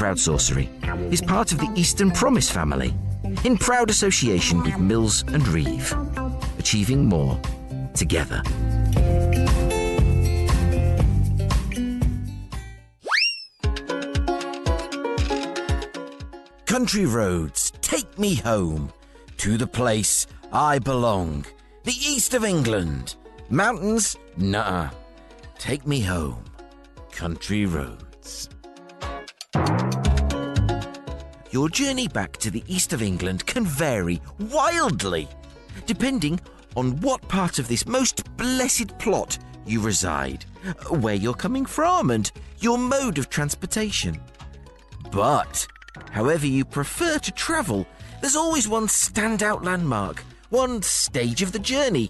CROWDSOURCERY is part of the Eastern Promise family, in proud association with Mills and Reeve, achieving more together. Country roads, take me home to the place I belong, the east of England. Mountains, nah, take me home, country roads. Your journey back to the east of England can vary wildly, depending on what part of this most blessed plot you reside, where you're coming from, and your mode of transportation. But however you prefer to travel, there's always one standout landmark, one stage of the journey,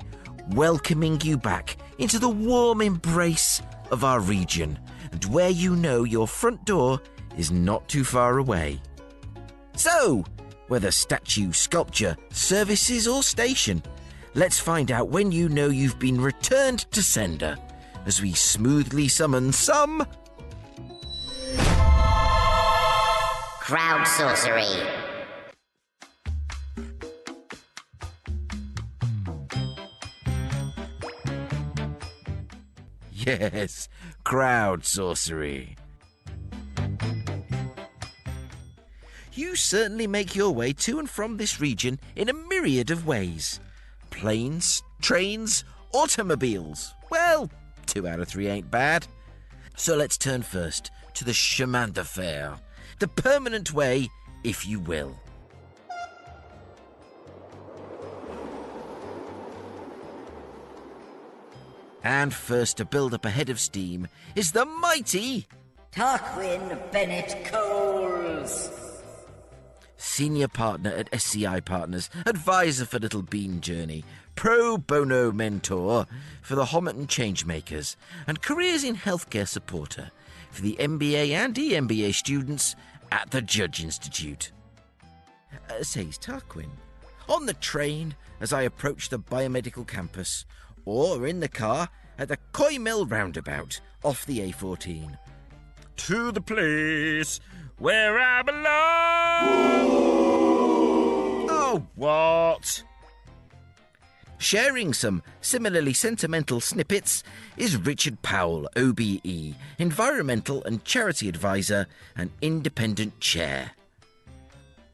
welcoming you back into the warm embrace of our region, and where you know your front door is not too far away. So, whether statue, sculpture, services or station, let's find out when you know you've been returned to sender, as we smoothly summon some CROWDSOURCERY. Yes, CROWDSOURCERY. You certainly make your way to and from this region in a myriad of ways. Planes, trains, automobiles. Well, 2 out of 3 ain't bad. So let's turn first to the chemin de fer, the permanent way, if you will. And first to build up a head of steam is the mighty Tarquin Bennett Coles. Senior partner at SCI Partners, advisor for Little Bean Journey, pro bono mentor for the Homerton Changemakers, and careers in healthcare supporter for the MBA and EMBA students at the Judge Institute. Says Tarquin. On the train as I approach the biomedical campus, or in the car at the Coy Mill roundabout off the A14. To the place where I belong. Oh, what? Sharing some similarly sentimental snippets is Richard Powell, OBE, Environmental and Charity Advisor and Independent Chair.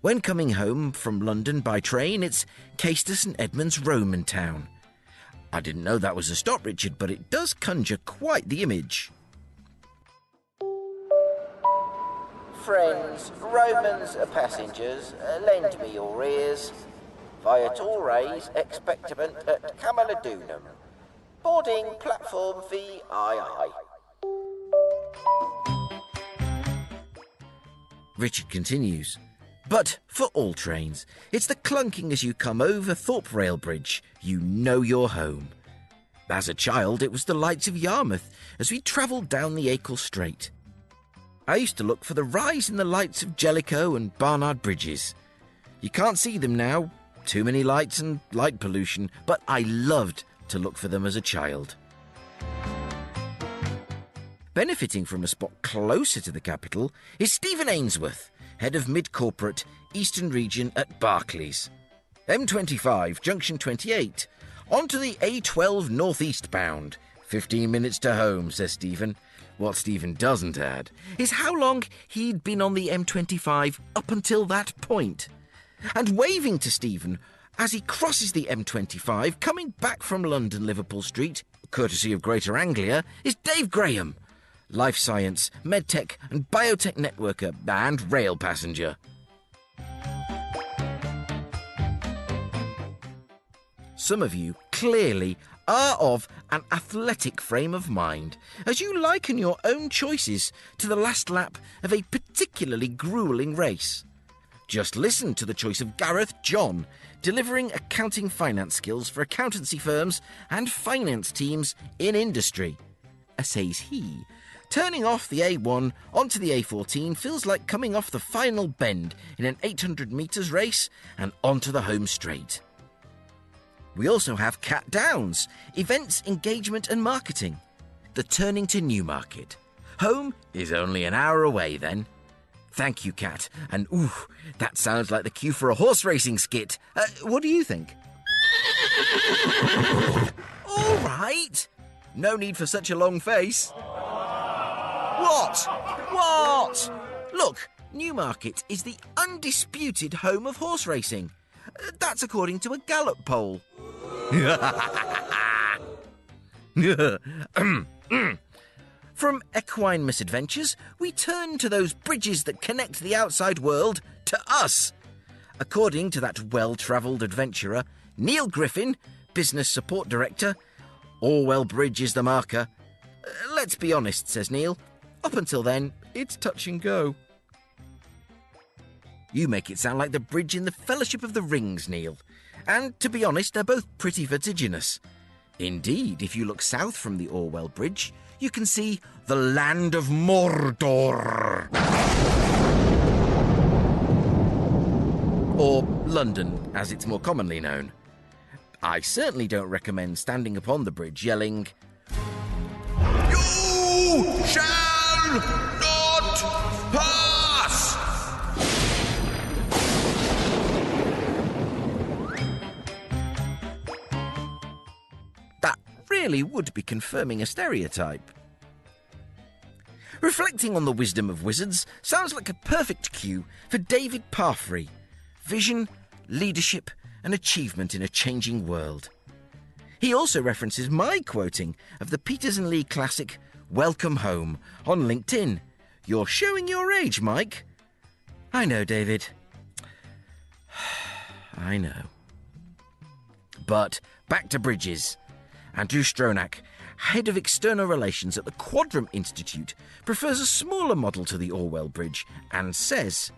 When coming home from London by train, it's Caister St Edmunds Roman town. I didn't know that was a stop, Richard, but it does conjure quite the image. Friends, Romans, passengers, lend me your ears. Viatores expectabant at Camalodunum. Boarding platform VII. Richard continues. But for all trains, it's the clunking as you come over Orwell Bridge. You know you're home. As a child, it was the lights of Yarmouth as we travelled down the Acle Strait. I used to look for the rise in the lights of Jellicoe and Barnard Bridges. You can't see them now, too many lights and light pollution, but I loved to look for them as a child. Benefiting from a spot closer to the capital is Stephen Ainsworth, head of mid-corporate Eastern Region at Barclays. M25, junction 28. On to the A12 northeast bound. 15 minutes to home, says Stephen. What Stephen doesn't add is how long he'd been on the M25 up until that point. And waving to Stephen as he crosses the M25, coming back from London Liverpool Street, courtesy of Greater Anglia, is Dave Graham, life science, medtech and biotech networker and rail passenger. Some of you clearly are of an athletic frame of mind, as you liken your own choices to the last lap of a particularly gruelling race. Just listen to the choice of Gareth John, delivering accounting finance skills for accountancy firms and finance teams in industry. Says he. Turning off the A1 onto the A14 feels like coming off the final bend in an 800 metres race and onto the home straight. We also have Cat Downs, events, engagement and marketing. The turning to Newmarket. Home is only an hour away then. Thank you, Cat. And ooh, that sounds like the cue for a horse racing skit. What do you think? All right. No need for such a long face. What? Look, Newmarket is the undisputed home of horse racing. That's according to a Gallup poll. From equine misadventures, we turn to those bridges that connect the outside world to us. According to that well-travelled adventurer, Neil Griffin, Business Support Director, Orwell Bridge is the marker. Let's be honest, says Neil. Up until then, it's touch and go. You make it sound like the bridge in the Fellowship of the Rings, Neil. And to be honest, they're both pretty vertiginous. Indeed, if you look south from the Orwell Bridge, you can see the land of Mordor. Or London, as it's more commonly known. I certainly don't recommend standing upon the bridge yelling, "You shall not pass!" That really would be confirming a stereotype. Reflecting on the wisdom of wizards sounds like a perfect cue for David Parfrey. Vision, leadership, and achievement in a changing world. He also references my quoting of the Peters and Lee classic Welcome Home on LinkedIn. You're showing your age, Mike. I know, David. I know. But back to bridges. Andrew Stronach, head of external relations at the Quadram Institute, prefers a smaller model to the Orwell Bridge and says,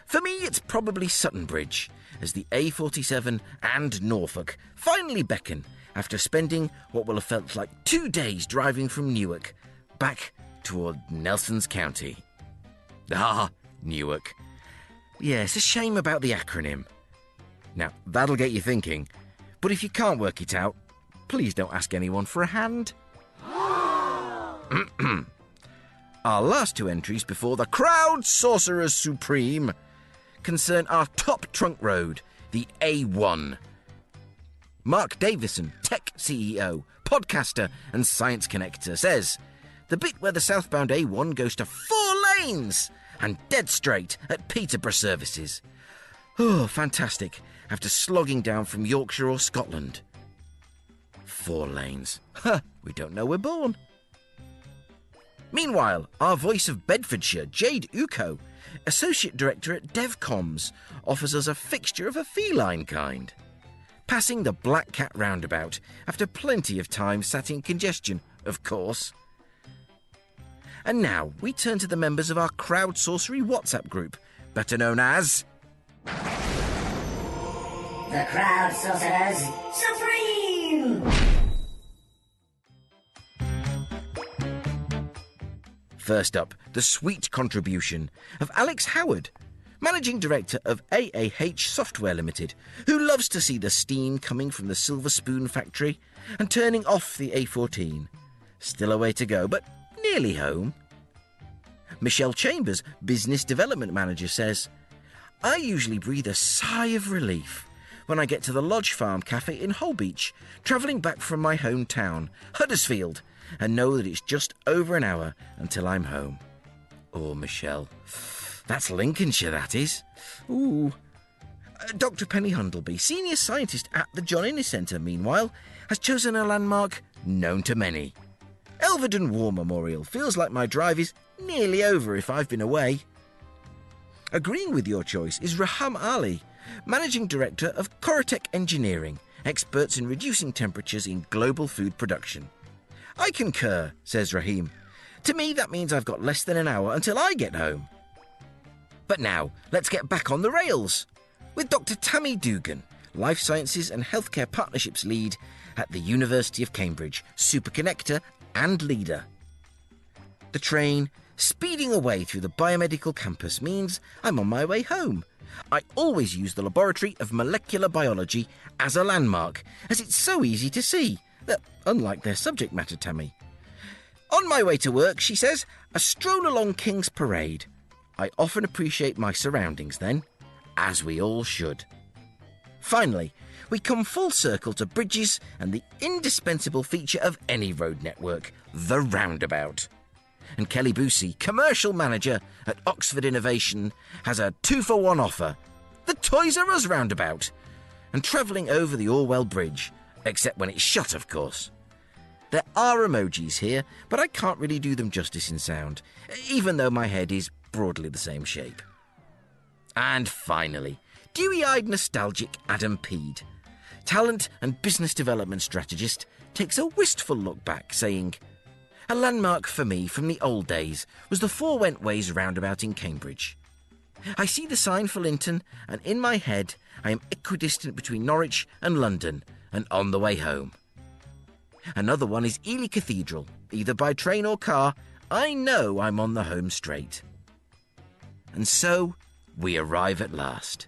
"For me, it's probably Sutton Bridge, as the A47 and Norfolk finally beckon after spending what will have felt like 2 days driving from Newark back toward Nelson's County." Ah, Newark. Yeah, it's a shame about the acronym. Now, that'll get you thinking, but if you can't work it out, please don't ask anyone for a hand. Our last two entries before the CROWDSOURCERY Supreme concern our top trunk road, the A1. Mark Davison, tech CEO, podcaster and science connector, says, the bit where the southbound A1 goes to 4 lanes and dead straight at Peterborough services. Oh, fantastic, after slogging down from Yorkshire or Scotland. 4 lanes. Huh, we don't know we're born. Meanwhile, our voice of Bedfordshire, Jade Uko, Associate Director at DevComs, offers us a fixture of a feline kind. Passing the Black Cat roundabout after plenty of time sat in congestion, of course. And now we turn to the members of our CROWDSOURCERY WhatsApp group, better known as The CROWDSOURCERers Supreme! First up, the sweet contribution of Alex Howard, Managing Director of AAH Software Limited, who loves to see the steam coming from the Silver Spoon factory and turning off the A14. Still a way to go, but nearly home. Michelle Chambers, Business Development Manager, says, I usually breathe a sigh of relief when I get to the Lodge Farm Cafe in Holbeach, travelling back from my hometown, Huddersfield, and know that it's just over an hour until I'm home. Oh, Michelle. That's Lincolnshire, that is. Ooh. Dr. Penny Hundleby, Senior Scientist at the John Innes Centre, meanwhile, has chosen a landmark known to many. Elvedon War Memorial feels like my drive is nearly over if I've been away. Agreeing with your choice is Raham Ali, Managing Director of Corotech Engineering, experts in reducing temperatures in global food production. I concur, says Rahim. To me, that means I've got less than an hour until I get home. But now, let's get back on the rails with Dr. Tammy Dugan, Life Sciences and Healthcare Partnerships Lead at the University of Cambridge, Super Connector and Leader. The train, speeding away through the biomedical campus, means I'm on my way home. I always use the Laboratory of Molecular Biology as a landmark, as it's so easy to see. Unlike their subject matter, Tammy. On my way to work, she says, a stroll along King's Parade. I often appreciate my surroundings then, as we all should. Finally, we come full circle to bridges and the indispensable feature of any road network, the roundabout. And Kelly Boosie, commercial manager at Oxford Innovation, has a 2-for-1 offer, the Toys R Us roundabout, and travelling over the Orwell Bridge, except when it's shut, of course. There are emojis here, but I can't really do them justice in sound, even though my head is broadly the same shape. And finally, dewy-eyed nostalgic Adam Peed, talent and business development strategist, takes a wistful look back, saying, "A landmark for me from the old days was the Four Wentways roundabout in Cambridge. I see the sign for Linton, and in my head I am equidistant between Norwich and London, and on the way home. Another one is Ely Cathedral. Either by train or car, I know I'm on the home straight." And so, we arrive at last.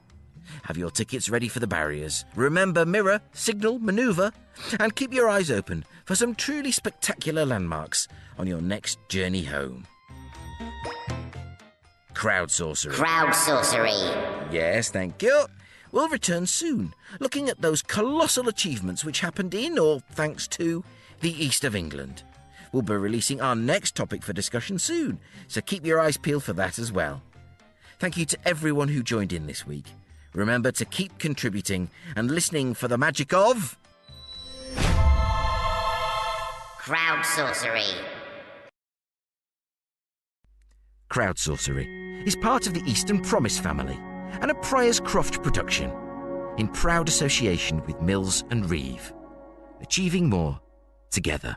Have your tickets ready for the barriers. Remember, mirror, signal, manoeuvre, and keep your eyes open for some truly spectacular landmarks on your next journey home. Crowdsourcery. CROWDSOURCERY. Yes, thank you. We'll return soon, looking at those colossal achievements which happened in, or thanks to, the East of England. We'll be releasing our next topic for discussion soon, so keep your eyes peeled for that as well. Thank you to everyone who joined in this week. Remember to keep contributing and listening for the magic of... CROWDSOURCERY. Crowdsourcery is part of the Eastern Promise family and a Prior's Croft production, in proud association with Mills and Reeve, achieving more together.